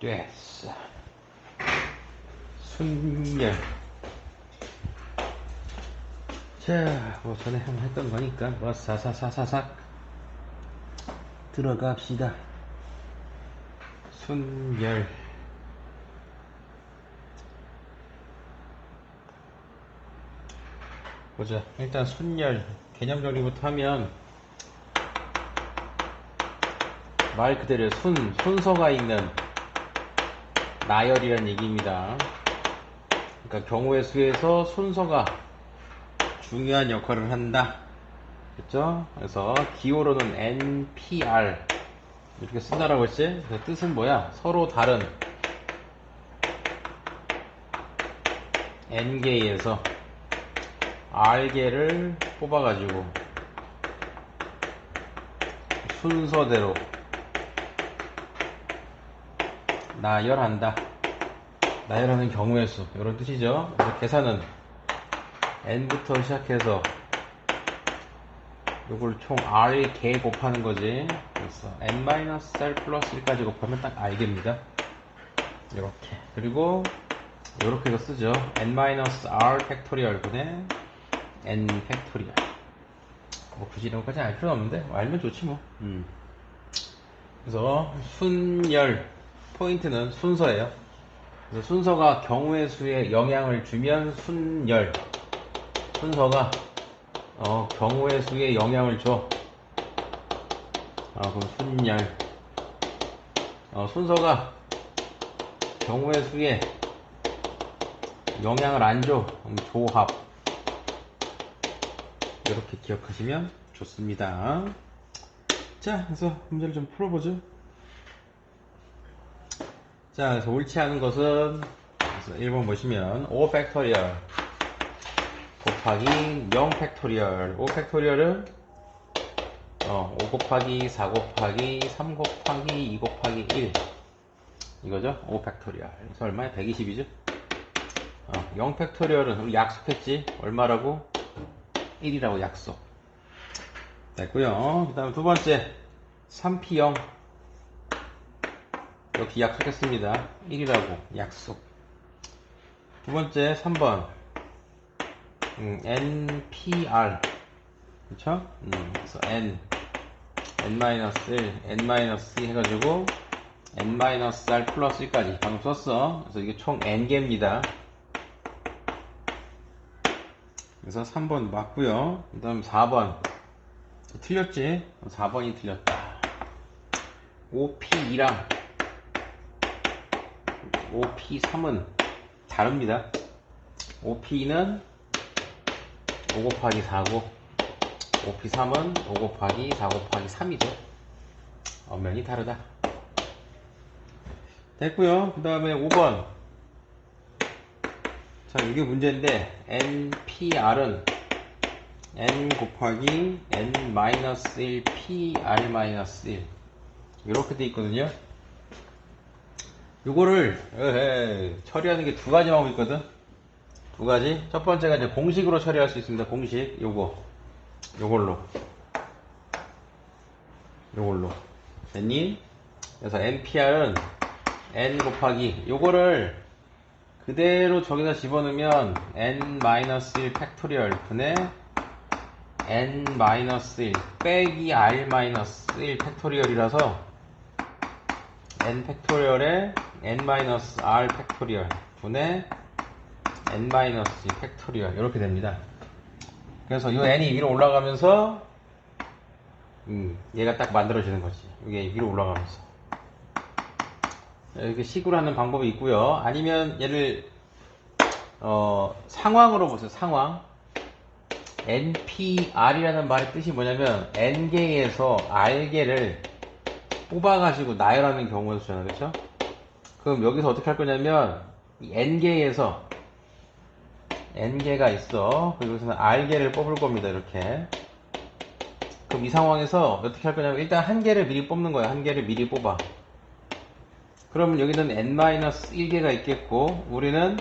됐어. 순열. 자, 뭐 전에 한번 했던 거니까 뭐 사사사사삭 들어갑시다. 순열. 보자. 일단 순열 개념 정리부터 하면 말 그대로 순서가 있는 나열이란 얘기입니다. 그러니까 경우의 수에서 순서가 중요한 역할을 한다. 그쵸? 그래서 기호로는 NPR 이렇게 쓴다라고 했지? 그 뜻은 뭐야? 서로 다른 N개에서 R개를 뽑아가지고 순서대로 나열한다. 나열하는 경우의 수 이런 뜻이죠. 그래서 계산은 N부터 시작해서 요걸 총 R개 곱하는 거지. 그래서 N-R 플러스 1까지 곱하면 딱 R개입니다. 이렇게. 그리고 요렇게도 쓰죠. N-R 팩토리얼 분의 N 팩토리얼. 뭐 굳이 이런 것까지 알 필요는 없는데 알면 좋지 뭐. 그래서 순열 포인트는 순서예요. 그래서 순서가 경우의 수에 영향을 주면 순열. 순서가 경우의 수에 영향을 줘. 그럼 순열. 순서가 경우의 수에 영향을 안 줘. 그럼 조합. 이렇게 기억하시면 좋습니다. 자, 그래서 문제를 좀 풀어보죠. 자, 그래서 옳지 않은 것은, 그래서 1번 보시면, 5 팩토리얼 곱하기 0 팩토리얼. 5 팩토리얼은, 5 곱하기 4 곱하기 3 곱하기 2 곱하기 1. 이거죠? 5 팩토리얼. 그래서 얼마야? 120이죠? 0 팩토리얼은 우리 약속했지? 얼마라고? 1이라고 약속. 됐고요. 그 다음 두 번째 3P0 역시 약속했습니다. 1이라고 약속. 두 번째 3번 NPR 그쵸? 그래서 N-1 N-2 해가지고 N-R 플러스 1까지 방금 썼어. 그래서 이게 총 N개입니다. 그래서 3번 맞고요. 그 다음 4번 틀렸지? 4번이 틀렸다. OP2랑 OP3은 다릅니다. OP2는 5 곱하기 4고 OP3은 5 곱하기 4 곱하기 3이죠. 엄연히 다르다. 됐고요. 그 다음에 5번. 자, 이게 문제인데 NPR은 N 곱하기 N-1 PR-1 이렇게 돼 있거든요. 요거를 처리하는 게 두 가지 방법이 있거든. 두 가지. 첫 번째가 이제 공식으로 처리할 수 있습니다. 공식 요걸로 됐니? 그래서 NPR은 N 곱하기 요거를 그대로 저기다 집어넣으면 N-1 팩토리얼 분의 N-1 빼기 R-1 팩토리얼이라서 N 팩토리얼에 N-R 팩토리얼 분의 N-G 팩토리얼 이렇게 됩니다. 그래서 이 N이 위로 올라가면서 얘가 딱 만들어지는 거지. 이게 위로 올라가면서 이렇게 식으로 하는 방법이 있고요. 아니면 얘를 상황으로 보세요. 상황. NPR이라는 말의 뜻이 뭐냐면 N개에서 R개를 뽑아가지고 나열하는 경우를 쓰잖아요. 그렇죠? 그럼 여기서 어떻게 할 거냐면 이 N개에서 N개가 있어. 그리고 여기서는 R개를 뽑을 겁니다. 이렇게. 그럼 이 상황에서 어떻게 할 거냐면 일단 한 개를 미리 뽑는 거야. 한 개를 미리 뽑아. 그러면 여기는 N-1개가 있겠고 우리는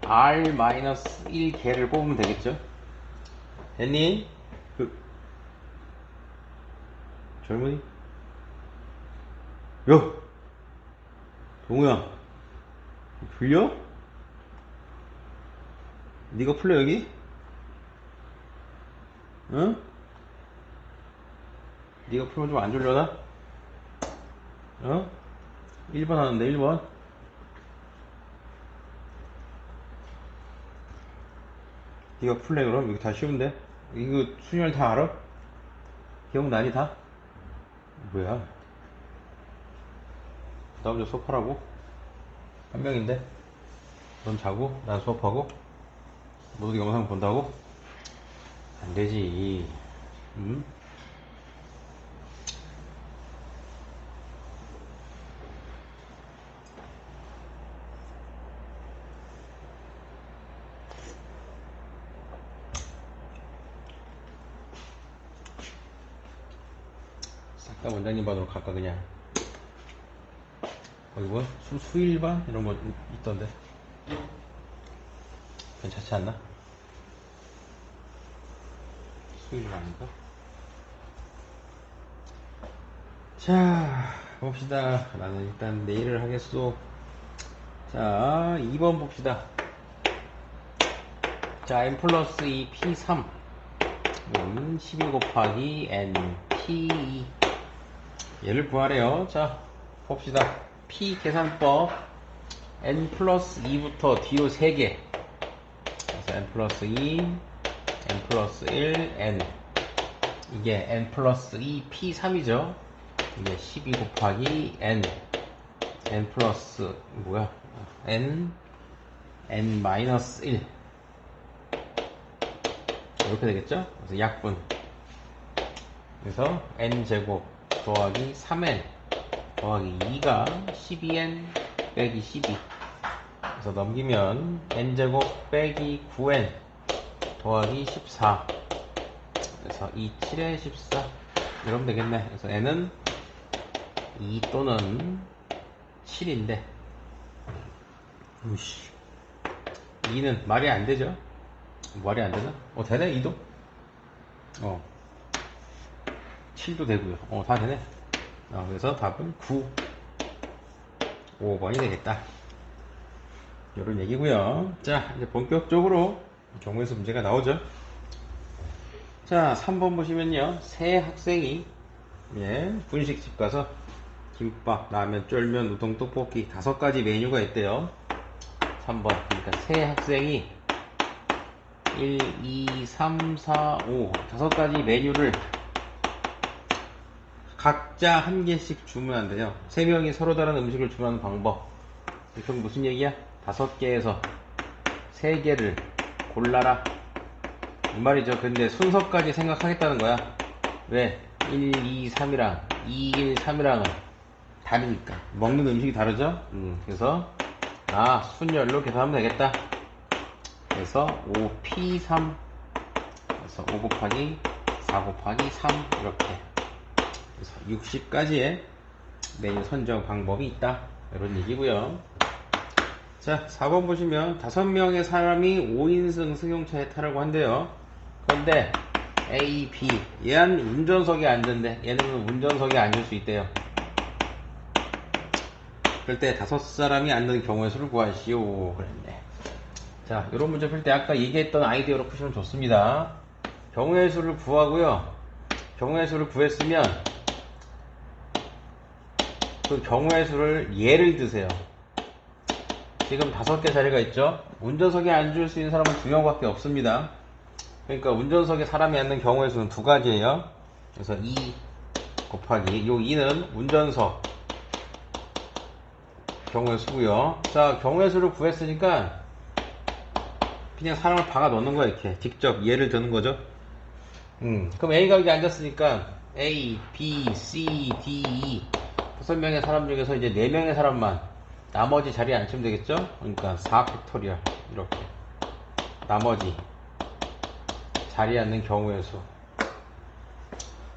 R-1개를 뽑으면 되겠죠? 됐니? 젊은이? 요! 동우야, 풀려? 네가 풀려 여기? 응? 네가 풀면 좀 안 졸려나? 어? 1번 하는데 1번? 네가 풀래 그럼? 여기 다 쉬운데? 이거 순열 다 알아? 기억나니 다? 뭐야? 나 혼자 수업하라고? 한 명인데? 넌 자고? 난 수업하고? 모두 영상 본다고? 안 되지. 응? 싹 다 원장님 반으로 갈까 그냥? 거기 뭐? 수일반? 이런 거 있던데 괜찮지 않나? 수일반인가? 자 봅시다. 나는 일단 내일을 하겠소. 자 2번 봅시다. 자 n 플러스 2 p3 12 곱하기 n p2 얘를 구하래요. 자 봅시다. p 계산법 n 플러스 2부터 뒤로 3개. 그래서 n 플러스 2 n 플러스 1 n 이게 n 플러스 2 p3이죠. 이게 12 곱하기 n n 플러스 뭐야 n 마이너스 1 이렇게 되겠죠. 그래서 약분. 그래서 n제곱 더하기 3n 더하기 2가 12n 빼기 12. 그래서 넘기면 n제곱 빼기 9n 더하기 14. 그래서 2, 7에 14 이러면 되겠네. 그래서 n은 2 또는 7인데 우씨 2는 말이 안 되죠. 말이 안 되나? 되네 2도. 7도 되고요. 다 되네. 그래서 답은 9 5번이 되겠다. 이런 얘기고요. 자 이제 본격적으로 경우에서 문제가 나오죠. 자 3번 보시면요, 새 학생이 분식집 가서 김밥, 라면, 쫄면, 우동, 떡볶이 5가지 메뉴가 있대요. 3번. 그러니까 새 학생이 1, 2, 3, 4, 5 5가지 메뉴를 각자 한 개씩 주문한대요. 3명이 서로 다른 음식을 주문하는 방법. 그럼 무슨 얘기야? 5개에서 3개를 골라라 이 말이죠. 근데 순서까지 생각하겠다는 거야. 왜? 1, 2, 3이랑 2, 1, 3이랑은 다르니까. 먹는 음식이 다르죠? 그래서 순열로 계산하면 되겠다. 그래서 5p3 그래서 5 곱하기 4 곱하기 3 이렇게. 그래서 60가지의 메뉴 선정 방법이 있다. 이런 얘기고요. 자 4번 보시면 5명의 사람이 5인승 승용차에 타라고 한대요. 그런데 A, B 얘는 운전석에 앉은데 얘는 운전석에 앉을 수 있대요. 그럴 때 5사람이 앉는 경우의 수를 구하시오 그랬네. 자 이런 문제 풀 때 아까 얘기했던 아이디어로 푸시면 좋습니다. 경우의 수를 구하고요. 경우의 수를 구했으면 그 경우의 수를 예를 드세요. 지금 5개 자리가 있죠. 운전석에 앉을 수 있는 사람은 2명밖에 없습니다. 그러니까 운전석에 사람이 앉는 경우의 수는 2가지예요. 그래서 2 곱하기 요 2는 운전석 경우의 수고요. 자 경우의 수를 구했으니까 그냥 사람을 박아 넣는 거야. 이렇게 직접 예를 드는 거죠. 그럼 A가 여기 앉았으니까 A, B, C, D, E 5명의 사람 중에서 이제 4명의 사람만 나머지 자리에 앉히면 되겠죠. 그러니까 4팩토리얼 이렇게 나머지 자리에 앉는 경우의 수.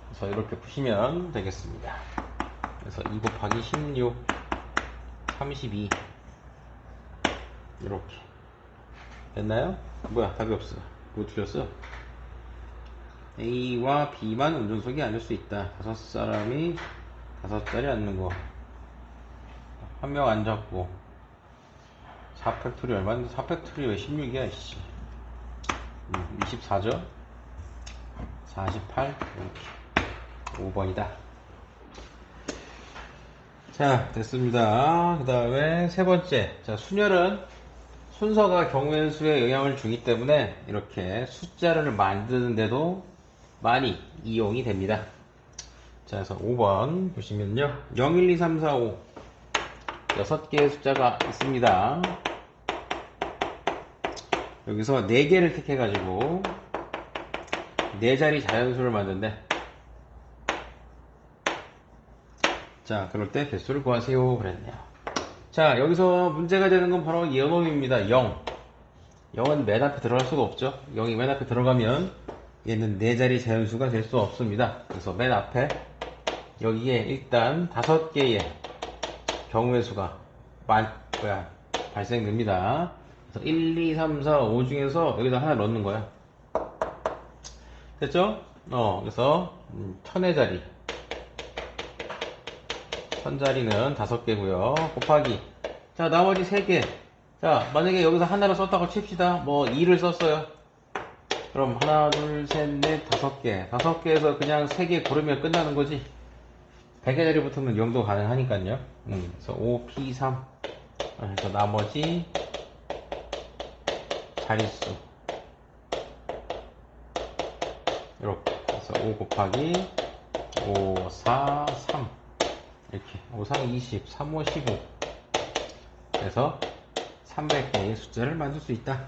그래서 이렇게 푸시면 되겠습니다. 그래서 2 곱하기 16 32 이렇게 됐나요? 뭐야 답이 없어. 뭐 틀렸어? A와 B만 운전석에 앉을 수 있다. 5사람이 5자리 앉는 거. 한 명 안 잡고 4팩토리 얼마인데? 4팩토리 왜 16이야 씨. 24죠? 48 이렇게 5번이다. 자, 됐습니다. 그 다음에 세 번째. 자, 순열은 순서가 경우의 수에 영향을 주기 때문에 이렇게 숫자를 만드는데도 많이 이용이 됩니다. 자, 그래서 5번 보시면요. 0, 1, 2, 3, 4, 5. 6개의 숫자가 있습니다. 여기서 4개를 택해가지고 4자리 자연수를 만든대. 자, 그럴 때 개수를 구하세요. 그랬네요. 자, 여기서 문제가 되는 건 바로 연놈입니다. 0. 0은 맨 앞에 들어갈 수가 없죠. 0이 맨 앞에 들어가면 얘는 4자리 자연수가 될 수 없습니다. 그래서 맨 앞에 여기에 일단 5개의 경우의 수가 발생됩니다. 그래서 1, 2, 3, 4, 5 중에서 여기다 하나 넣는 거야. 됐죠? 그래서 1000의 자리 1000자리는 5개고요 곱하기 자 나머지 3개 자 만약에 여기서 하나를 썼다고 칩시다 뭐 2를 썼어요 그럼 하나 둘셋넷 5개 5개에서 그냥 3개 고르면 끝나는 거지 100의 자리부터는 0도 가능하니까요 그래서 5p3 그래서 나머지 자릿수 이렇게 그래서 5 곱하기 5, 4, 3 이렇게 5, 4, 20, 3, 5, 15 그래서 300개의 숫자를 만들 수 있다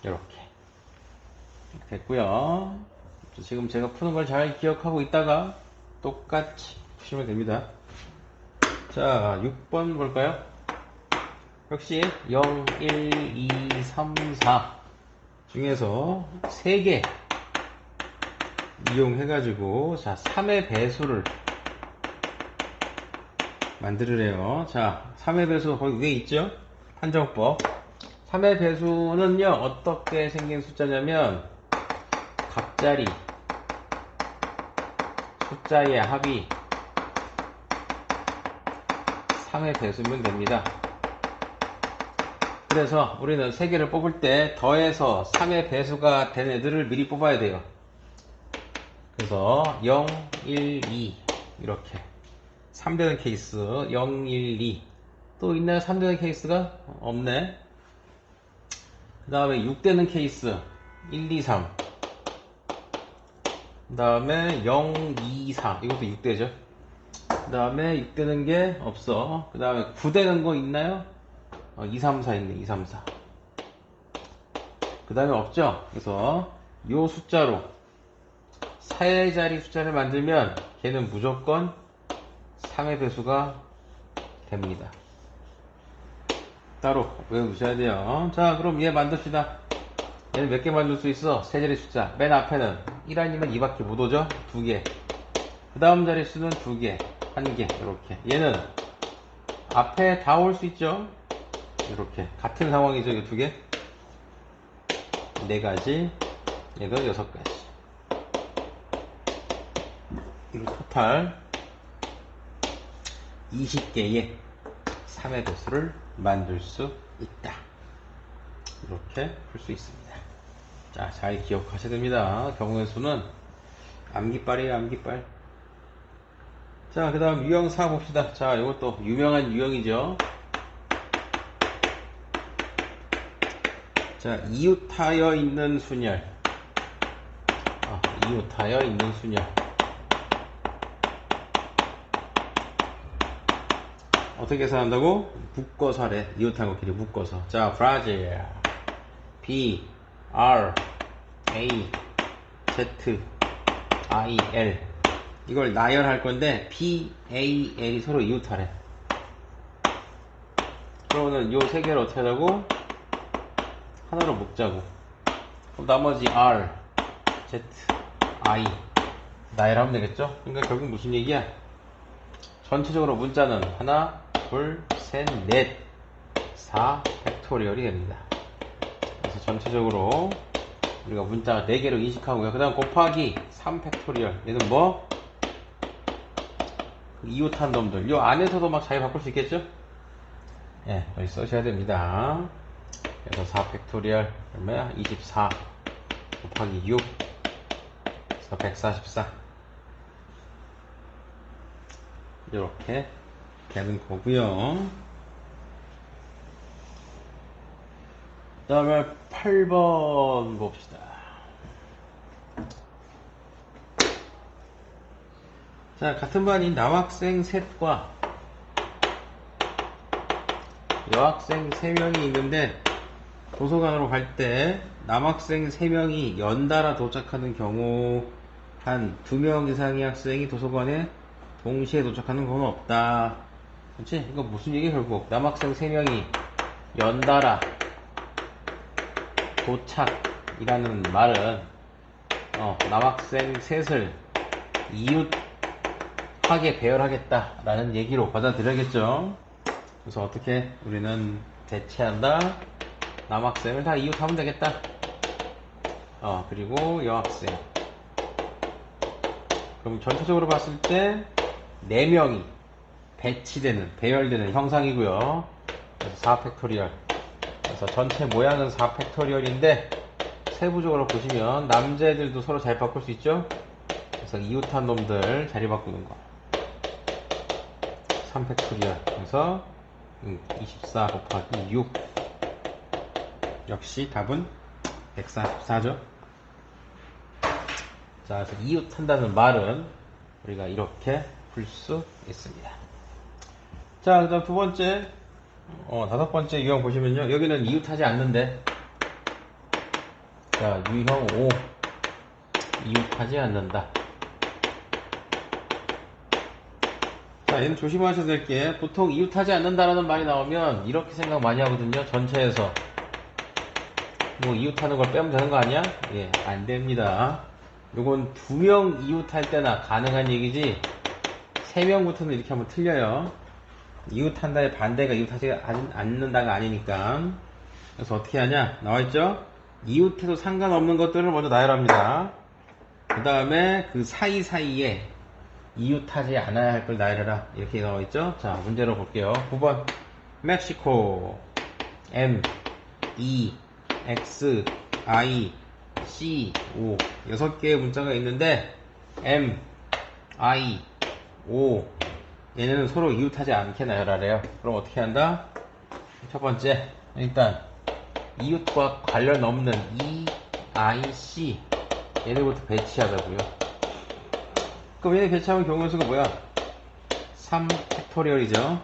이렇게 됐고요 지금 제가 푸는 걸 잘 기억하고 있다가 똑같이 푸시면 됩니다 자 6번 볼까요 역시 0, 1, 2, 3, 4 중에서 3개 이용해가지고 자 3의 배수를 만들으래요. 자, 3의 배수 거기 위에 있죠? 판정법. 3의 배수는요, 어떻게 생긴 숫자냐면, 각자리, 숫자의 합이 3의 배수면 됩니다. 그래서 우리는 3개를 뽑을 때 더해서 3의 배수가 된 애들을 미리 뽑아야 돼요. 그래서 0, 1, 2 이렇게 3되는 케이스 0, 1, 2 또 있나요? 3되는 케이스가? 없네 그 다음에 6되는 케이스 1, 2, 3 그 다음에 0, 2, 4 이것도 6되죠 그 다음에 6되는 게 없어 그 다음에 9되는 거 있나요? 2, 3, 4 있네 2, 3, 4 그 다음에 없죠? 그래서 요 숫자로 4의 자리 숫자를 만들면 걔는 무조건 3의 배수가 됩니다. 따로 외우셔야 돼요. 자, 그럼 얘 만듭시다. 얘는 몇 개 만들 수 있어? 세 자리 숫자. 맨 앞에는 1 아니면 2밖에 못 오죠? 2개. 그 다음 자리 수는 2개, 1개, 이렇게. 얘는 앞에 다 올 수 있죠? 이렇게. 같은 상황이죠, 이 2개? 4가지, 얘도 6가지. 이거 토탈 20개의 3의 배수를 만들 수 있다. 이렇게 풀 수 있습니다. 자, 잘 기억하셔야 됩니다. 경우의 수는 암기빨이에요, 암기빨. 자, 그 다음 유형 4 봅시다. 자, 이것도 유명한 유형이죠. 자, 이웃하여 있는 순열. 이웃하여 있는 순열. 어떻게 계산한다고? 묶어서 하래. 이웃한 것끼리 묶어서. 자, 브라질. B, R, A, Z, I, L. 이걸 나열할 건데, B, A, L이 서로 이웃하래. 그러면은 요 세 개를 어떻게 하자고? 하나로 묶자고. 그럼 나머지 R, Z, I. 나열하면 되겠죠? 그러니까 결국 무슨 얘기야? 전체적으로 문자는 하나, 둘, 셋, 넷, 4 팩토리얼이 됩니다. 그래서 전체적으로 우리가 문자가 4개로 인식하고요. 그 다음 곱하기 3 팩토리얼. 얘는 뭐? 그 이웃한 놈들 요 안에서도 막 자리 바꿀 수 있겠죠? 예, 여기 써셔야 됩니다. 그래서 4 팩토리얼 얼마야? 24 곱하기 6 그래서 144 이렇게 되는 거고요. 그 다음에 8번 봅시다. 자, 같은 반인 남학생 셋과 여학생 3명이 있는데 도서관으로 갈 때 남학생 3명이 연달아 도착하는 경우 한 2명 이상의 학생이 도서관에 동시에 도착하는 건 없다. 그렇지? 이거 무슨 얘기야 결국 남학생 3명이 연달아 도착이라는 말은 남학생 셋을 이웃하게 배열하겠다라는 얘기로 받아들여야겠죠. 그래서 어떻게 우리는 대체한다. 남학생을 다 이웃하면 되겠다. 그리고 여학생. 그럼 전체적으로 봤을 때 4명이 배열되는 형상이고요. 그래서 4팩토리얼. 그래서 전체 모양은 4팩토리얼인데 세부적으로 보시면 남자애들도 서로 잘 바꿀 수 있죠. 그래서 이웃한 놈들 자리 바꾸는 거. 3팩토리얼. 그래서 24 곱하기 6 역시 답은 144죠. 자, 그래서 이웃한다는 말은 우리가 이렇게 풀 수 있습니다. 자, 그 다음 두 번째, 5번째 유형 보시면요. 여기는 이웃하지 않는데, 자, 유형 5. 이웃하지 않는다. 자, 얘는 조심하셔야 될 게, 보통 이웃하지 않는다라는 말이 나오면, 이렇게 생각 많이 하거든요. 전체에서. 뭐, 이웃하는 걸 빼면 되는 거 아니야? 예, 안 됩니다. 요건 2명 이웃할 때나 가능한 얘기지, 3명부터는 이렇게 하면 틀려요. 이웃한다의 반대가 이웃하지 않는다가 아니니까. 그래서 어떻게 하냐? 나와있죠? 이웃해도 상관없는 것들을 먼저 나열합니다. 그 다음에 그 사이사이에 이웃하지 않아야 할 걸 나열해라. 이렇게 나와있죠? 자, 문제로 볼게요. 9번. 멕시코. M, E, X, I, C, O. 6개의 문자가 있는데, M, I, O. 얘네는 서로 이웃하지 않게 나열하래요. 그럼 어떻게 한다? 첫 번째, 일단 이웃과 관련 없는 E, I, C 얘네부터 배치하자고요. 그럼 얘네 배치하면 경우의 수가 뭐야? 3 팩토리얼이죠.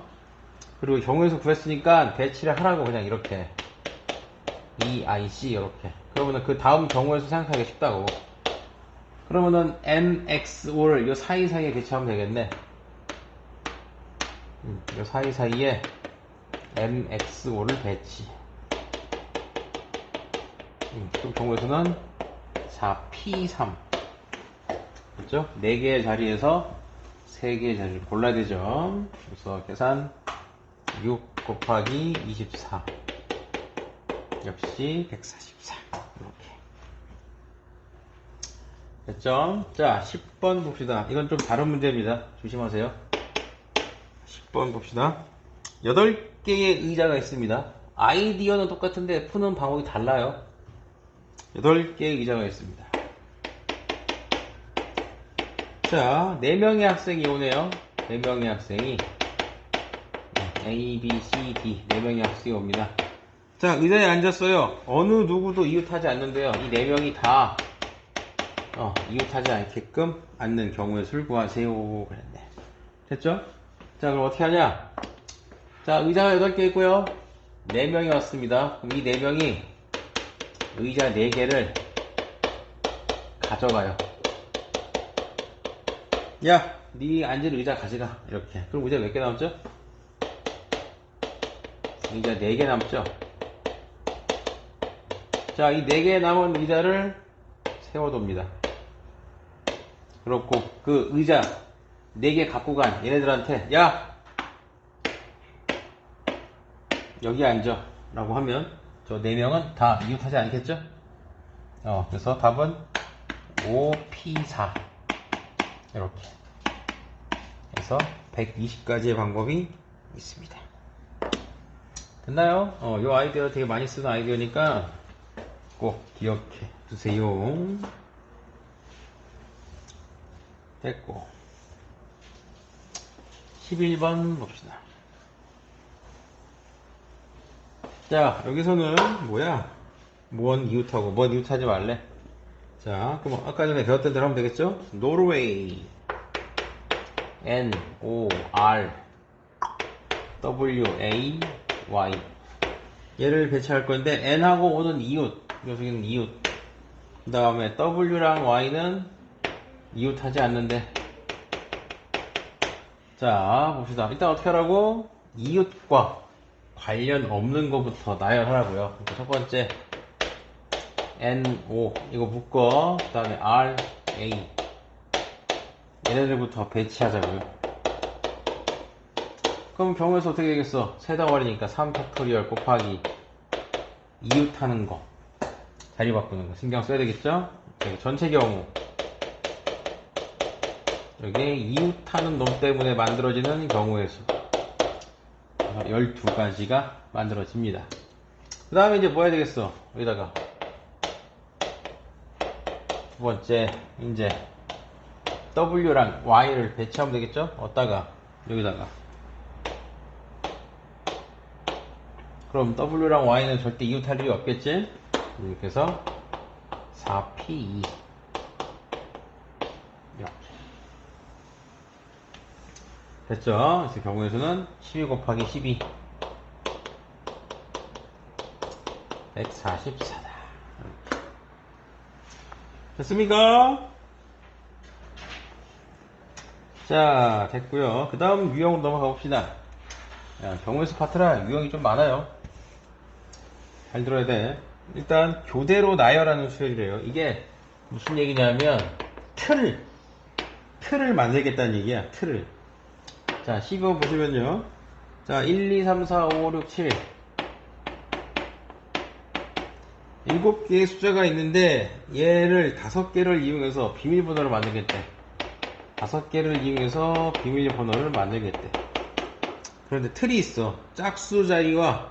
그리고 경우의 수 구했으니까 배치를 하라고 그냥 이렇게 E, I, C 이렇게. 그러면은 그 다음 경우의 수 생각하기 쉽다고. 그러면은 M, X, O를 요 사이사이에 배치하면 되겠네. 이 사이사이에 MXO를 배치. 그 경우의 수는 4P3. 그렇죠? 4개의 자리에서 3개의 자리를 골라야 되죠. 그래서 계산 6 곱하기 24. 역시 144. 이렇게. 됐죠? 자, 10번 봅시다. 이건 좀 다른 문제입니다. 조심하세요. 10번 봅시다. 8개의 의자가 있습니다. 아이디어는 똑같은데 푸는 방법이 달라요. 8개의 의자가 있습니다. 자, 4명의 학생이 오네요. 4명의 학생이 A, B, C, D 4명의 학생이 옵니다. 자, 의자에 앉았어요. 어느 누구도 이웃하지 않는데요. 이 4명이 다 이웃하지 않게끔 앉는 경우의 수를 구하세요. 그랬네. 됐죠? 자, 그럼 어떻게 하냐? 자, 의자가 8개 있고요. 4명이 왔습니다. 그럼 이 4명이 의자 4개를 가져가요. 야, 네 앉을 의자 가져가. 이렇게. 그럼 의자 몇 개 남죠? 의자 4개 남죠? 자, 이 4개 남은 의자를 세워둡니다. 그렇고, 그 의자 4개 갖고 간 얘네들한테, 야! 여기 앉아. 라고 하면, 저 4명은 다 이웃하지 않겠죠? 그래서 답은 5P4. 이렇게. 그래서 120가지의 방법이 있습니다. 됐나요? 이 아이디어 되게 많이 쓰는 아이디어니까 꼭 기억해 두세요. 됐고 11번 봅시다. 자, 여기서는 뭐야? 뭔 이웃하고 뭔 이웃하지 말래. 자, 그럼 아까 전에 배웠던 대로 하면 되겠죠? 노르웨이 NORWAY 얘를 배치할 건데 N하고 O는 이웃, 여기는 이웃. 그 다음에 W랑 Y는 이웃하지 않는데. 자, 봅시다. 일단 어떻게 하라고? 이웃과 관련 없는 것부터 나열하라고요. 첫 번째 NO 이거 묶어. 그 다음에 RA 얘네들부터 배치하자고요. 그럼 경우에서 어떻게 되겠어? 세 덩어리니까 3팩토리얼 곱하기 이웃하는 거 자리 바꾸는 거 신경 써야 되겠죠? 전체 경우 여기 이웃하는 놈 때문에 만들어지는 경우의 수 12가지가 만들어집니다. 그 다음에 이제 뭐 해야 되겠어? 여기다가 두 번째 이제 W랑 Y를 배치하면 되겠죠? 어디다가 여기다가 그럼 W랑 Y는 절대 이웃할 일이 없겠지? 이렇게 해서 4P2 이렇게 됐죠? 그래서 경우의 수는 12 곱하기 12 144다. 됐습니까? 자, 됐고요. 그 다음 유형으로 넘어가 봅시다. 경우의 수 파트라 유형이 좀 많아요. 잘 들어야 돼. 일단 교대로 나열하는 수열이래요. 이게 무슨 얘기냐면 틀을 만들겠다는 얘기야. 틀을. 자, 12번 보시면요. 자, 1, 2, 3, 4, 5, 6, 7 7개의 숫자가 있는데 얘를 5개를 이용해서 비밀번호를 만들겠대. 5개를 이용해서 비밀번호를 만들겠대. 그런데 틀이 있어. 짝수 자리와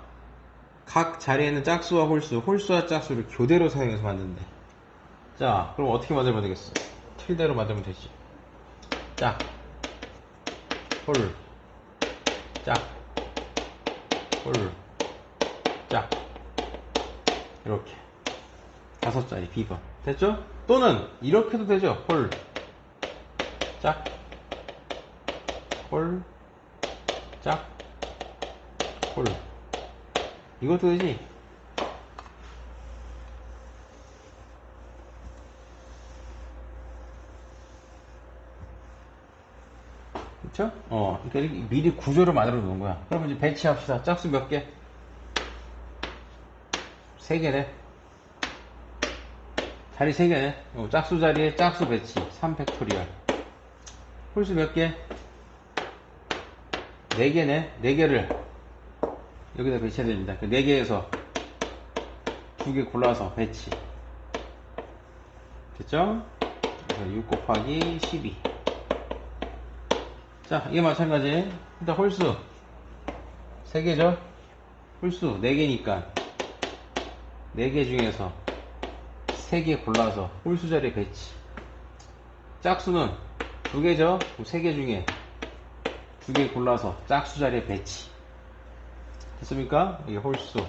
각 자리에는 짝수와 홀수와 짝수를 교대로 사용해서 만든대. 자, 그럼 어떻게 만들면 되겠어? 틀대로 만들면 되지. 짝, 홀, 짝, 홀, 짝. 이렇게 5자리 B번 됐죠? 또는 이렇게도 되죠. 홀, 짝, 홀, 짝, 홀. 이것도 되지. 그쵸? 그러니까 이렇게 미리 구조를 만들어 놓은 거야. 그럼 이제 배치합시다. 짝수 몇 개? 3개네. 자리 3개네. 짝수 자리에 짝수 배치 3팩토리얼. 홀수 몇 개? 4개네. 4개를 여기다 배치해야 됩니다. 4개에서 2개 골라서 배치. 됐죠? 그래서 6 곱하기 12. 자, 이게 마찬가지. 일단 홀수 3개죠? 홀수 4개니까 4개 중에서 3개 골라서 홀수 자리에 배치. 짝수는 2개죠? 3개 중에 2개 골라서 짝수 자리에 배치. 됐습니까? 이게 홀수,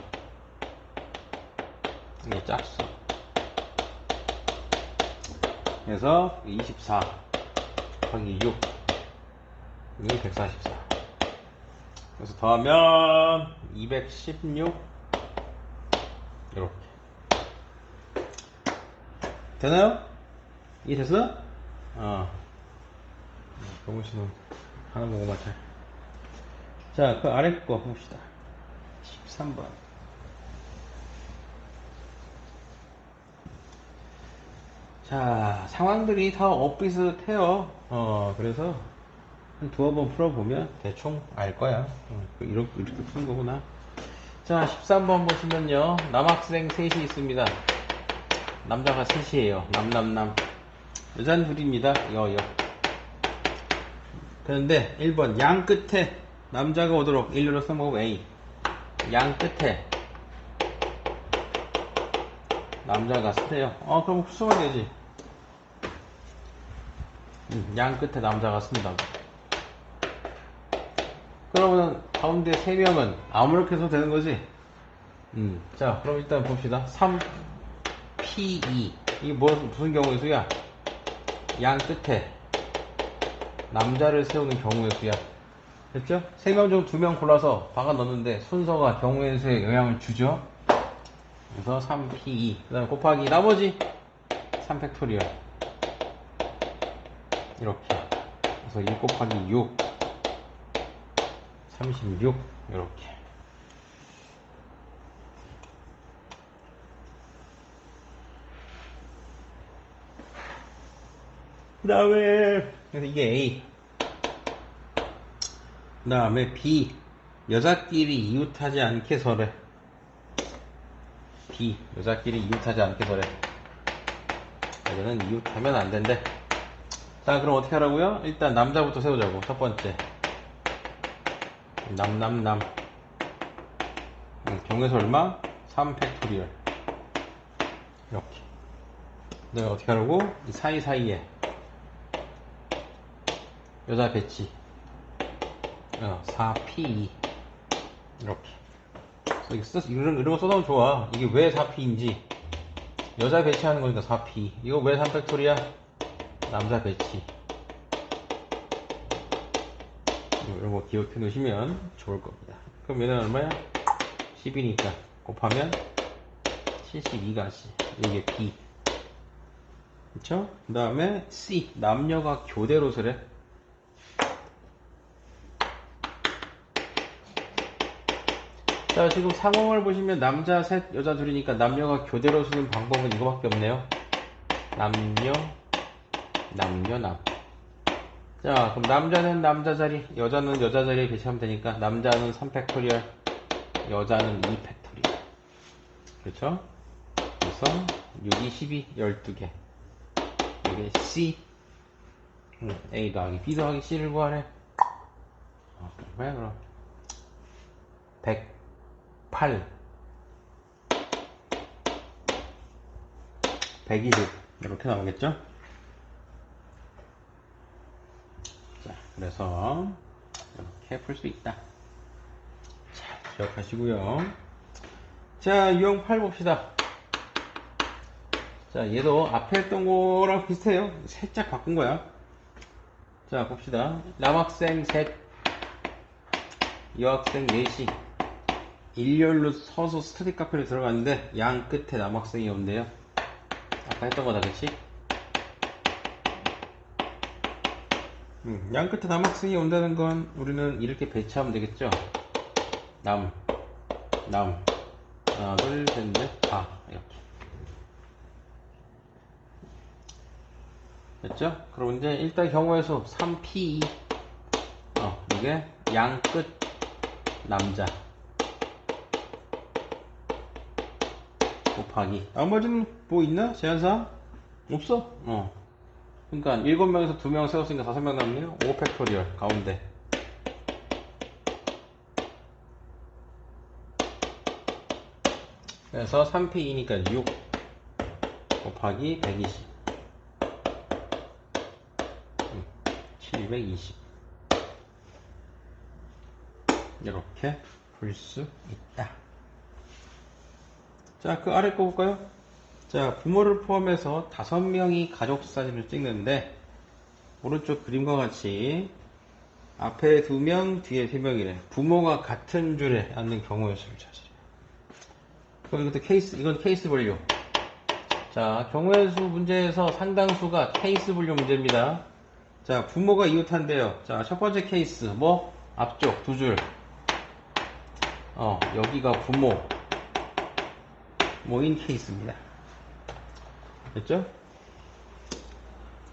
이게 짝수. 그래서 24 곱하기 6 이게 144. 그래서 더하면 216 이렇게 되나요? 이게 됐어? 경우씨는 하나 보고만 잘. 자, 그 아래 거 봅시다. 13번. 자, 상황들이 다 엇비슷해요. 그래서 한 두어 번 풀어보면 대충 알 거야. 이렇게 푸는 거구나. 자, 13번 보시면요. 남학생 셋이 있습니다. 남자가 셋이에요. 남. 여자는 둘입니다. 여. 그런데 1번 양 끝에 남자가 오도록 일렬로 써먹으면 A. 양 끝에 남자가 쓰래요. 그럼 쓰면 되지. 양 끝에 남자가 쓴다고. 그러면 가운데 3명은 아무렇게 해도 되는 거지. 자, 그럼 일단 봅시다. 3P2. 이게 무슨 경우의 수야? 양 끝에 남자를 세우는 경우의 수야. 됐죠? 3명 중 2명 골라서 박아 넣는데 순서가 경우의 수에 영향을 주죠. 그래서 3P2. 그 다음에 곱하기 나머지 3팩토리얼. 이렇게. 그래서 1 곱하기 6. 36. 이렇게. 그 다음에, 그래서 이게 A. 그 다음에 B. 여자끼리 이웃하지 않게 서래. B. 여자끼리 이웃하지 않게 서래. 여자는 이웃하면 안 된대. 자, 그럼 어떻게 하라고요? 일단 남자부터 세우자고. 첫 번째. 남. 경우에서 얼마? 3팩토리얼. 이렇게. 그 다음에 어떻게 하라고? 이 사이사이에. 여자 배치. 4P2. 이렇게. 이런 거 써놓으면 좋아. 이게 왜 4P인지. 여자 배치하는 거니까 4P. 이거 왜 3팩토리야? 남자 배치. 이런 거 기억해 놓으시면 좋을 겁니다. 그럼 얘는 얼마야? 10이니까 곱하면 72가지. 이게 B. 그쵸? 그 다음에 C. 남녀가 교대로 쓰래. 자, 지금 상황을 보시면 남자 셋, 여자 둘이니까 남녀가 교대로 쓰는 방법은 이거밖에 없네요. 남녀. 자, 그럼 남자는 남자 자리, 여자는 여자 자리에 배치하면 되니까 남자는 3팩토리얼, 여자는 2팩토리얼. 그렇죠? 그래서 6이 12, 12개. 이게 C. A 더하기 B 더하기 C를 구하래. 왜 그럼? 108, 120 이렇게 나오겠죠? 자, 그래서 이렇게 풀 수 있다. 자, 기억하시고요. 자, 유형 8 봅시다. 자, 얘도 앞에 했던 거랑 비슷해요. 살짝 바꾼 거야. 자, 봅시다. 남학생 셋, 여학생 넷이 일렬로 서서 스터디 카페를 들어갔는데 양 끝에 남학생이 온대요. 아까 했던 거다, 그치? 양 끝에 남학생이 온다는 건 우리는 이렇게 배치하면 되겠죠? 하나, 둘, 셋, 넷, 다. 이렇게. 됐죠? 그럼 이제 일단 경우의 수 3P2. 이게 양 끝 남자. 곱하기. 나머지는 뭐 있나? 제한사항? 없어? 그러니까 7명에서 2명 세웠으니까 5명 남네요. 5팩토리얼 가운데. 그래서 3P2니까 6 곱하기 120. 720. 이렇게 풀 수 있다. 자, 그 아래 거 볼까요? 자, 부모를 포함해서 5명이 가족 사진을 찍는데 오른쪽 그림과 같이 앞에 2명, 뒤에 3명이래. 부모가 같은 줄에 앉는 경우의 수를 찾으래. 그럼 이건 케이스 분류. 자, 경우의 수 문제에서 상당수가 케이스 분류 문제입니다. 자, 부모가 이웃한대요. 자, 첫 번째 케이스 앞쪽 2줄. 여기가 부모 모인 케이스입니다. 됐죠?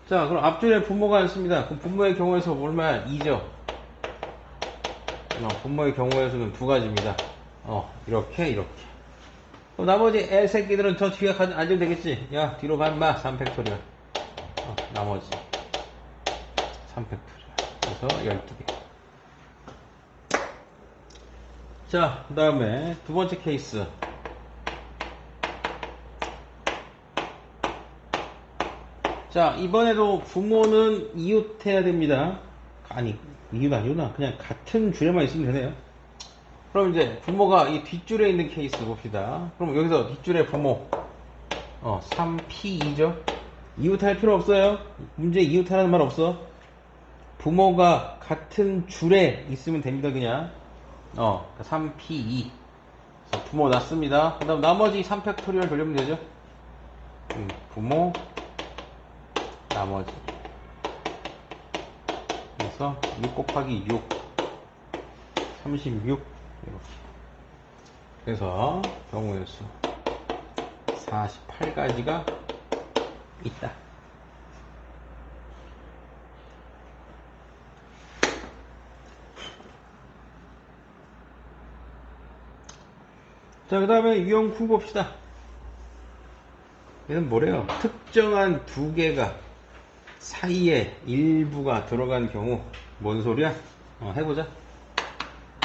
자, 그럼 앞줄에 부모가 앉습니다. 그럼 부모의 경우에서 얼마야? 2죠. 부모의 경우의 수는 2가지입니다. 이렇게. 그럼 나머지 애 새끼들은 저 뒤에 앉으면 되겠지? 야, 뒤로 가, 인마. 3팩토리얼. 나머지. 3팩토리얼. 그래서 12개. 자, 그 다음에 두 번째 케이스. 자, 이번에도 부모는 이웃해야 됩니다. 아니, 이웃 아니구나. 그냥 같은 줄에만 있으면 되네요. 그럼 이제 부모가 이 뒷줄에 있는 케이스 봅시다. 그럼 여기서 뒷줄에 부모 3P2죠. 이웃할 필요 없어요. 문제 이웃하라는 말 없어. 부모가 같은 줄에 있으면 됩니다. 그냥 3P2 부모 낳습니다. 그 다음 나머지 3팩토리얼 돌리면 되죠. 부모 나머지 그래서 6 곱하기 6 36 이렇게. 그래서 경우의 수 48가지가 있다. 자, 그 다음에 유형 9 봅시다. 얘는 뭐래요? 특정한 두 개가 사이에 일부가 들어간 경우 뭔 소리야? 해보자.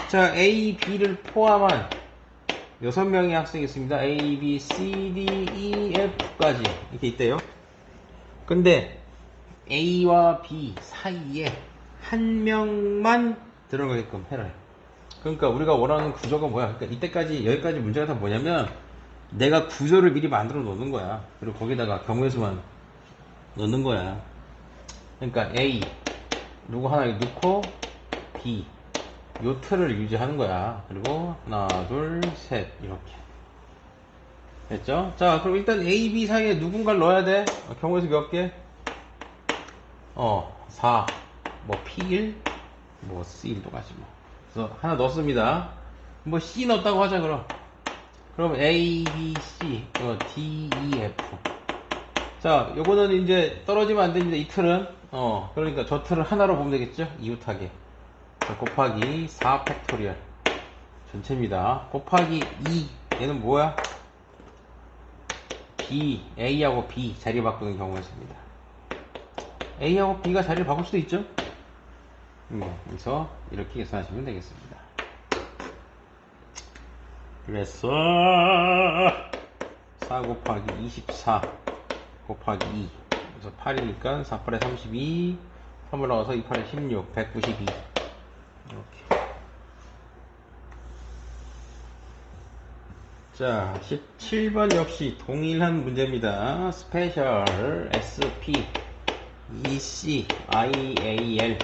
자, A, B를 포함한 6명의 학생이 있습니다. A, B, C, D, E, F까지 이렇게 있대요. 근데 A와 B 사이에 한 명만 들어가게끔 해라. 그러니까 우리가 원하는 구조가 뭐야? 그러니까 이때까지 여기까지 문제가 다 뭐냐면 내가 구조를 미리 만들어 놓는 거야. 그리고 거기다가 경우의 수만 넣는 거야. 그러니까 A 누구 하나 넣고 B 요 틀을 유지하는 거야. 그리고 하나 둘 셋 이렇게 됐죠? 자, 그럼 일단 A, B 사이에 누군가를 넣어야 돼. 경우의 수 몇 개? 4 뭐 P1 뭐 C1 똑같이 뭐. 그래서 하나 넣습니다. 뭐 C 넣었다고 하자. 그럼 A, B, C, D, E, F. 자, 요거는 이제 떨어지면 안 됩니다. 이 틀은. 그러니까 저 틀을 하나로 보면 되겠죠? 이웃하게. 자, 곱하기 4 팩토리얼. 전체입니다. 곱하기 2. 얘는 뭐야? B, A하고 B 자리 바꾸는 경우가 있습니다. A하고 B가 자리를 바꿀 수도 있죠? 그래서 이렇게 계산하시면 되겠습니다. 그래서 4 곱하기 24 곱하기 2 그래서 8이니까 4, 8에 32 3을 넣어서 2, 8에 16 192 이렇게. 자, 17번 역시 동일한 문제입니다. 스페셜 SP EC IAL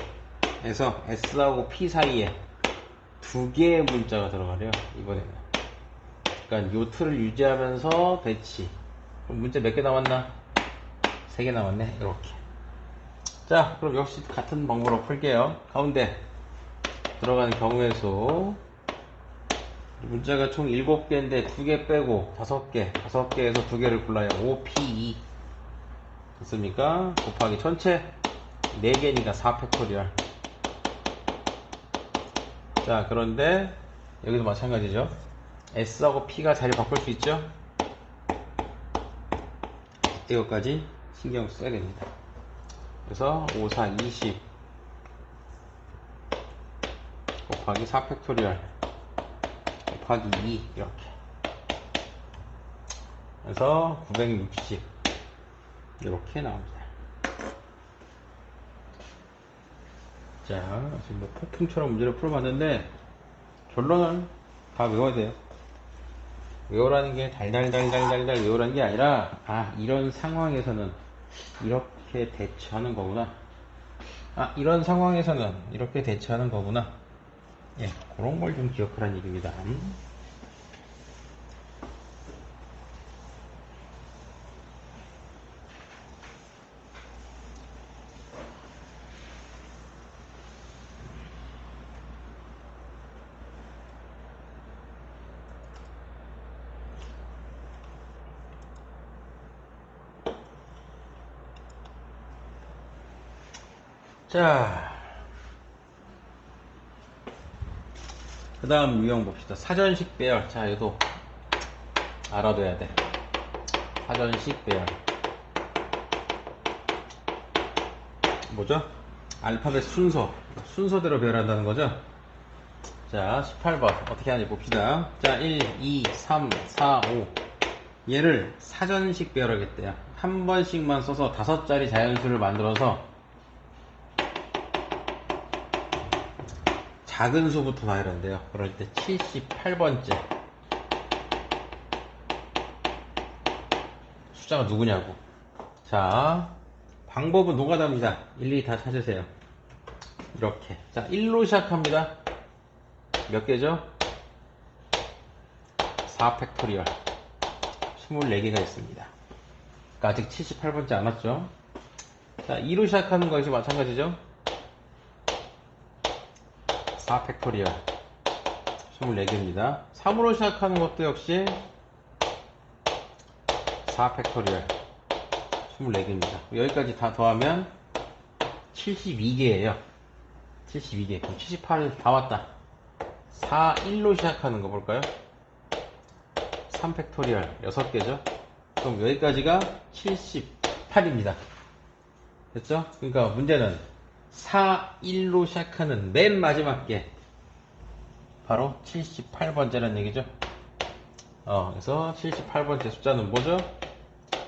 에서 S하고 P 사이에 두 개의 문자가 들어가래요. 이번에는 그러니까 요 틀을 유지하면서 배치. 그럼 문제 몇 개 남았나? 3개 남았네. 이렇게. 자, 그럼 역시 같은 방법으로 풀게요. 가운데 들어가는 경우의 수 문자가 총 7개인데 2개 빼고 5개 5개에서 2개를 골라요. 5P2 됐습니까? 곱하기 전체 4개니까 4팩토리얼. 자, 그런데 여기도 마찬가지죠. S하고 P가 자리 바꿀 수 있죠? 이것까지 신경 써야 됩니다. 그래서 5, 4, 20 곱하기 4 팩토리얼 곱하기 2 이렇게. 그래서 960 이렇게 나옵니다. 자, 지금 뭐 폭풍처럼 문제를 풀어봤는데 결론은 다 외워야 돼요. 외우라는 게 달달달달달달 외우라는 게 아니라 이런 상황에서는 이렇게 대처하는 거구나. 이런 상황에서는 이렇게 대처하는 거구나. 예, 그런 걸 좀 기억하라는 얘기입니다. 자, 그 다음 유형 봅시다. 사전식 배열. 자, 이것도 알아둬야 돼. 사전식 배열. 뭐죠? 알파벳 순서대로 배열한다는 거죠. 자, 18번 어떻게 하는지 봅시다. 자, 1, 2, 3, 4, 5 얘를 사전식 배열하겠대요. 한 번씩만 써서 5자리 자연수를 만들어서 작은 수부터 나열한대요. 그럴 때 78번째 숫자가 누구냐고. 자, 방법은 노가다입니다. 일일이 다 찾으세요. 이렇게. 자, 1로 시작합니다. 몇 개죠? 4팩토리얼 24개가 있습니다. 그러니까 아직 78번째 안 왔죠? 자, 2로 시작하는 것이 마찬가지죠? 4팩토리얼 24개입니다. 3으로 시작하는 것도 역시 4팩토리얼 24개입니다. 여기까지 다 더하면 72개예요. 72개. 그럼 78 다 왔다. 4, 1로 시작하는 거 볼까요? 3팩토리얼 6개죠? 그럼 여기까지가 78입니다. 됐죠? 그러니까 문제는 4, 1로 시작하는 맨 마지막 게 바로 78번째라는 얘기죠. 그래서 78번째 숫자는 뭐죠?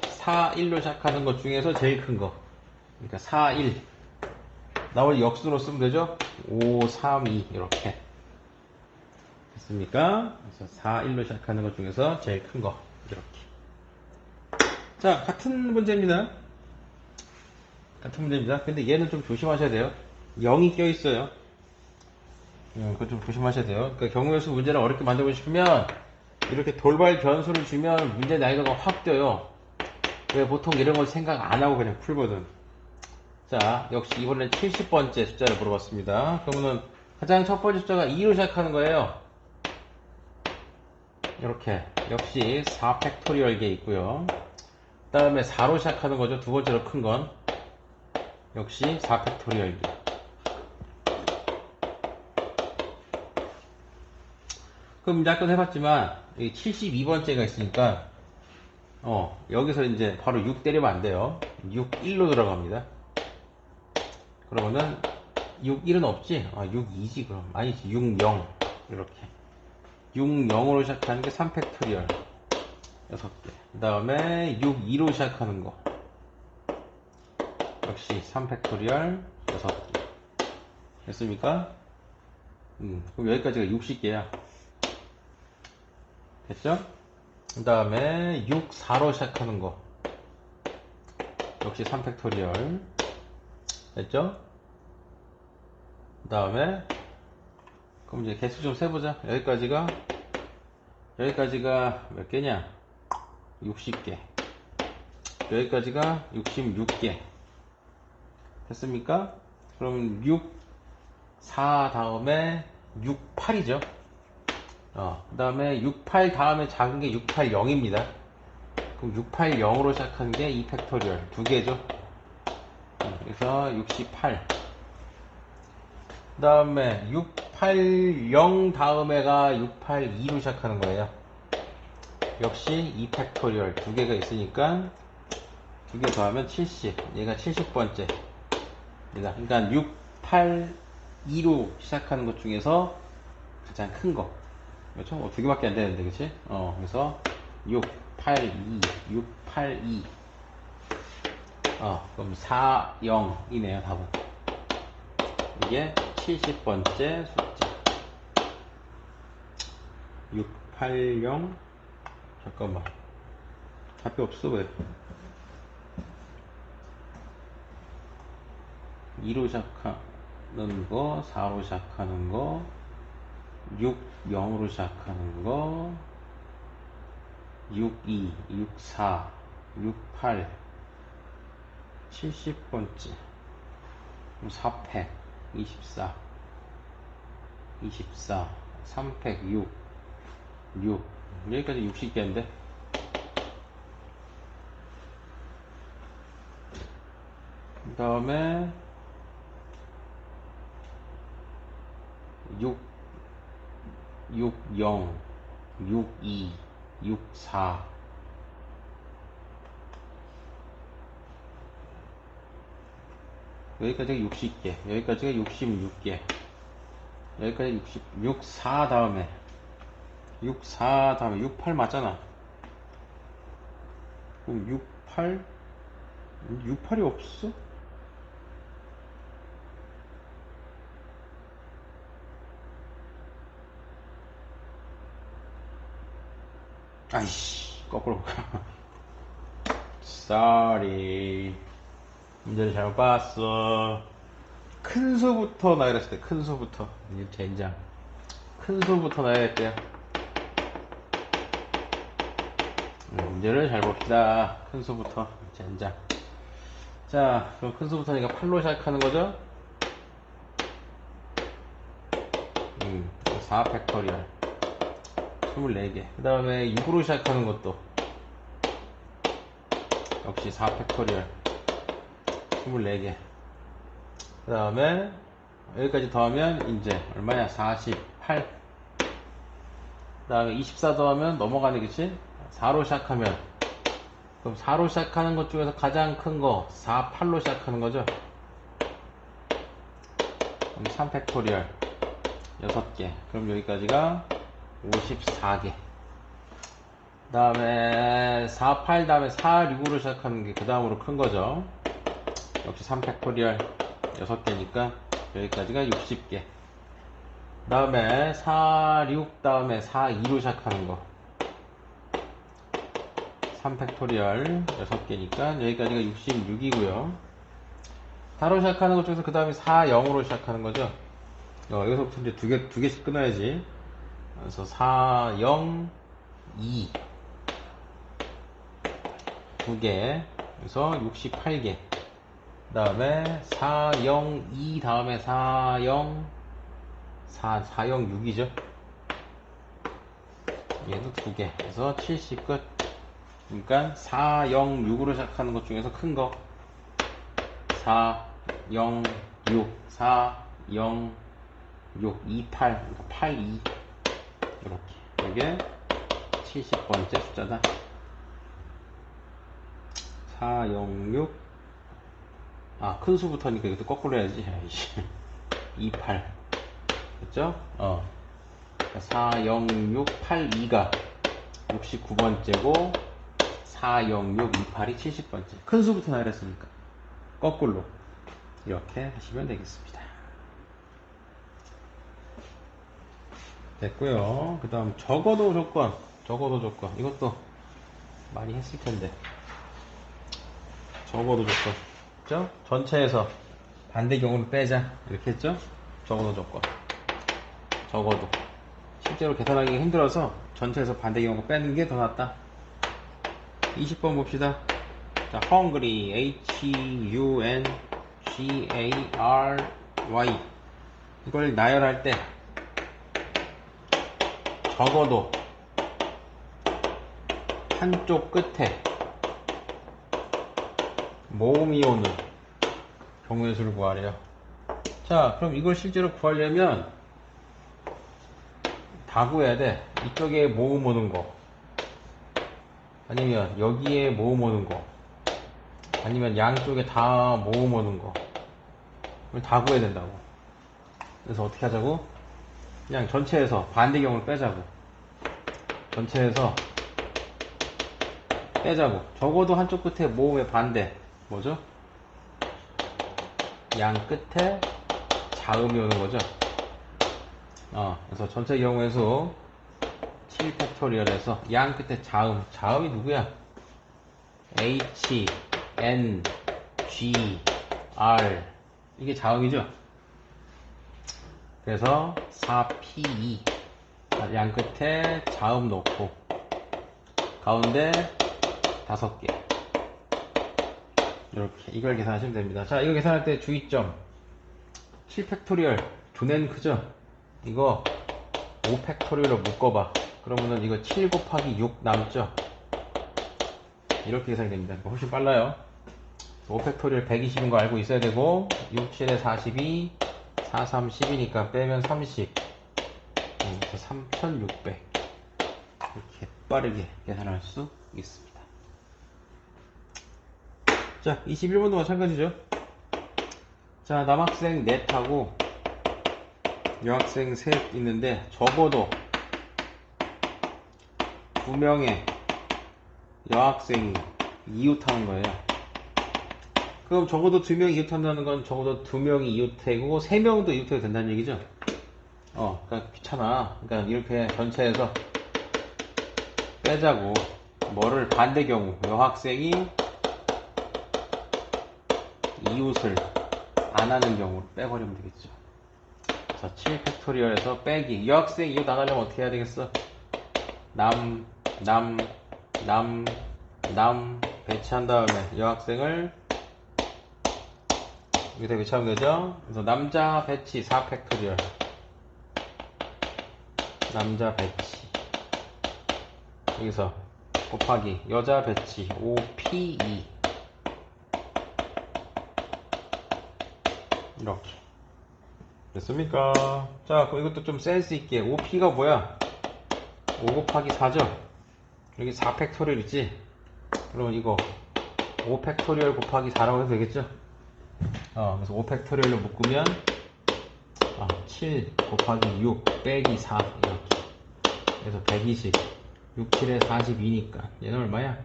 4, 1로 시작하는 것 중에서 제일 큰 거. 그러니까 4, 1. 나머지 역수로 쓰면 되죠? 5, 3, 2 이렇게. 됐습니까? 그래서 4, 1로 시작하는 것 중에서 제일 큰 거. 이렇게. 자, 같은 문제입니다. 같은 문제입니다. 근데 얘는 좀 조심하셔야 돼요. 0이 껴있어요. 그거 좀 조심하셔야 돼요. 그러니까 경우의 수 문제를 어렵게 만들고 싶으면 이렇게 돌발 변수를 주면 문제 난이도가 확 뛰어요. 왜 보통 이런 걸 생각 안 하고 그냥 풀거든. 자, 역시 이번엔 70번째 숫자를 물어봤습니다. 그러면은 가장 첫 번째 숫자가 2로 시작하는 거예요. 이렇게 역시 4팩토리얼 게 있고요. 그 다음에 4로 시작하는 거죠. 두 번째로 큰 건 역시 4팩토리얼 게. 그럼 이제 아까도 해봤지만 72번째가 있으니까 여기서 이제 바로 6 때리면 안 돼요. 6, 1로 들어갑니다. 그러면은 6, 1은 없지? 6, 2지 그럼. 아니지, 6, 0 이렇게 6, 0으로 시작하는 게 3팩토리얼 6개. 그 다음에 6, 2로 시작하는 거 역시 3팩토리얼 6개. 됐습니까? 그럼 여기까지가 60개야. 됐죠? 그 다음에 6, 4로 시작하는 거 역시 3팩토리얼 됐죠? 그 다음에 그럼 이제 개수 좀 세보자. 여기까지가 몇 개냐? 60개. 여기까지가 66개. 됐습니까? 그럼 6, 4 다음에 6, 8이죠. 그 다음에 6, 8 다음에 작은 게 6, 8, 0입니다. 그럼 6, 8, 0으로 시작한 게 2팩토리얼 두 개죠. 그래서 68. 그 다음에 6, 8, 0 다음에가 6, 8, 2로 시작하는 거예요. 역시 2팩토리얼 두 개가 있으니까 두 개 더하면 70. 얘가 70번째. 그러니까 6, 8, 2로 시작하는 것 중에서 가장 큰 거. 그렇죠? 두 개밖에 안 되는데, 그치? 그래서 6, 8, 2, 6, 8, 2. 그럼 4, 0이네요, 답은. 이게 70번째 숫자. 6, 8, 0. 잠깐만. 답이 없어, 왜? 2로 시작하는 거, 4로 시작하는 거, 6, 0으로 시작하는 거, 6, 2, 6, 4, 6, 8, 70번째. 4팩, 24, 24, 3팩, 6, 6. 여기까지 60개인데. 그 다음에 6, 6, 0, 6, 2, 6, 4. 여기까지가 60개, 여기까지가 66개, 여기까지 4 다음에 4 다음에 68 맞잖아. 그럼 68이 없어? 아이씨, 거꾸로. Sorry. 문제를 잘못 봤어. 큰 수부터 나야 했을 때, 큰 수부터. 이게 젠장. 큰 수부터 나야 했대요. 문제를 잘 봅시다. 큰 수부터. 젠장. 자, 그럼 큰 수부터니까 8로 시작하는 거죠? 4 팩토리얼. 24개. 그 다음에 6으로 시작하는 것도 역시 4 팩토리얼 24개. 그 다음에 여기까지 더하면 이제 얼마냐? 48. 그 다음에 24 더하면 넘어가네, 그치? 4로 시작하면, 그럼 4로 시작하는 것 중에서 가장 큰 거 4, 8로 시작하는 거죠? 그럼 3 팩토리얼 6개. 그럼 여기까지가 54개. 그 다음에 4, 8 다음에 4, 6으로 시작하는 게 그 다음으로 큰 거죠. 역시 3 팩토리얼 6개니까 여기까지가 60개. 그 다음에 4, 6 다음에 4, 2로 시작하는 거 3 팩토리얼 6개니까 여기까지가 66이고요. 4로 시작하는 것 중에서 그 다음에 4, 0으로 시작하는 거죠. 여기서부터 이제 두 개씩 끊어야지. 그래서 4, 0, 2 2개. 그래서 68개. 그 다음에 4, 0, 2 다음에 4, 0 4, 0, 6이죠. 얘도 2개. 그래서 70 끝. 그러니까 4, 0, 6으로 시작하는 것 중에서 큰 거 4, 0, 6 4, 0, 6, 2, 8 그러니까 8, 2 이렇게. 이게 70번째 숫자다. 4, 0, 6 큰 수부터니까 이것도 거꾸로 해야지. 2, 8 됐죠? 4, 0, 6, 8, 2가 69번째고 4, 0, 6, 2, 8이 70번째. 큰 수부터 나열했으니까 거꾸로 이렇게 하시면 되겠습니다. 됐고요. 그 다음 적어도 조건. 이것도 많이 했을 텐데. 적어도 조건. 그죠? 전체에서 반대 경우를 빼자. 이렇게 했죠? 적어도 조건. 적어도. 실제로 계산하기 힘들어서 전체에서 반대 경우 빼는 게 더 낫다. 20번 봅시다. 자, hungry, H-U-N-G-A-R-Y. 이걸 나열할 때 적어도 한쪽 끝에 모음이 오는 경우의 수를 구하래요. 자, 그럼 이걸 실제로 구하려면 다 구해야 돼. 이쪽에 모음 오는 거, 아니면 여기에 모음 오는 거, 아니면 양쪽에 다 모음 오는 거, 이걸 다 구해야 된다고. 그래서 어떻게 하자고? 그냥 전체에서 반대 경우를 빼자고. 전체에서 빼자고. 적어도 한쪽 끝에 모음의 반대 뭐죠? 양 끝에 자음이 오는 거죠. 그래서 전체 경우의 수 7 팩토리얼에서 양 끝에 자음이 누구야? H, N, G, R 이게 자음이죠. 그래서 4P2 양 끝에 자음 넣고 가운데 5개 이렇게. 이걸 계산하시면 됩니다. 자, 이거 계산할 때 주의점. 7 팩토리얼 두뇌는 크죠? 이거 5 팩토리얼로 묶어봐. 그러면은 이거 7 곱하기 6 남죠? 이렇게 계산이 됩니다. 훨씬 빨라요. 5 팩토리얼 120인 거 알고 있어야 되고 6, 7에 42 4, 3, 10이니까 빼면 30 3600 이렇게 빠르게 계산할 수 있습니다. 자, 21번도 마찬가지죠. 자, 남학생 넷하고 여학생 셋 있는데 적어도 2명의 여학생이 이웃하는 거예요. 그럼 적어도 2명이 이웃한다는 건 적어도 2명이 이웃되고 3명도 이웃해도 된다는 얘기죠. 그러니까 귀찮아. 그러니까 이렇게 전체에서 빼자고. 뭐를 반대 경우 여학생이 이웃을 안 하는 경우를 빼버리면 되겠죠. 자, 7 팩토리얼에서 빼기. 여학생 이웃 안 하려면 어떻게 해야 되겠어? 남 배치한 다음에 여학생을 여기다 배치하면 되죠? 그래서 남자 배치 4 팩토리얼. 남자 배치. 여기서 곱하기 여자 배치 5P2. 이렇게. 됐습니까? 자, 그럼 이것도 좀 센스 있게. 5P가 뭐야? 5 곱하기 4죠? 여기 4 팩토리얼 있지? 그러면 이거 5 팩토리얼 곱하기 4라고 해도 되겠죠? 그래서 5 팩토리얼로 묶으면 7 곱하기 6 빼기 4 이렇게. 그래서 120. 6, 7에 42니까 얘는 얼마야?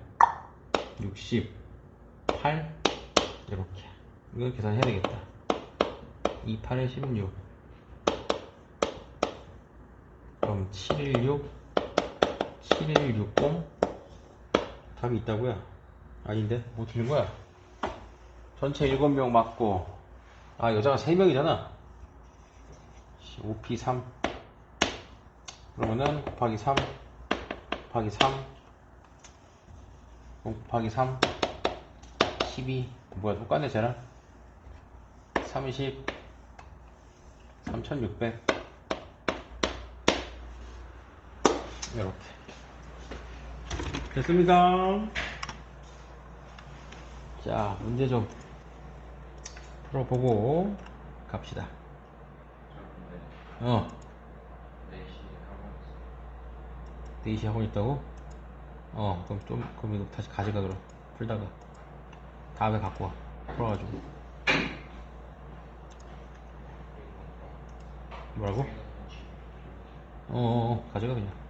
68 이렇게. 이건 계산해야 되겠다. 2, 8에 16. 그럼 716 7160 답이 있다고요? 아닌데? 뭐 틀린 거야? 전체 7명 맞고 여자가 3명이잖아. 5P3 그러면은 곱하기 3 곱하기 3 곱하기 3 12 뭐야 똑같네 쟤랑 30 3600 이렇게 됐습니까? 자, 문제 좀 풀어보고 갑시다. 어 4시 학원 있다고? 그럼 이거 다시 가져가. 그럼 풀다가 다음에 갖고 와. 풀어가지고. 뭐라고? 가져가 그냥.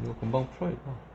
이거 금방 풀어 이거.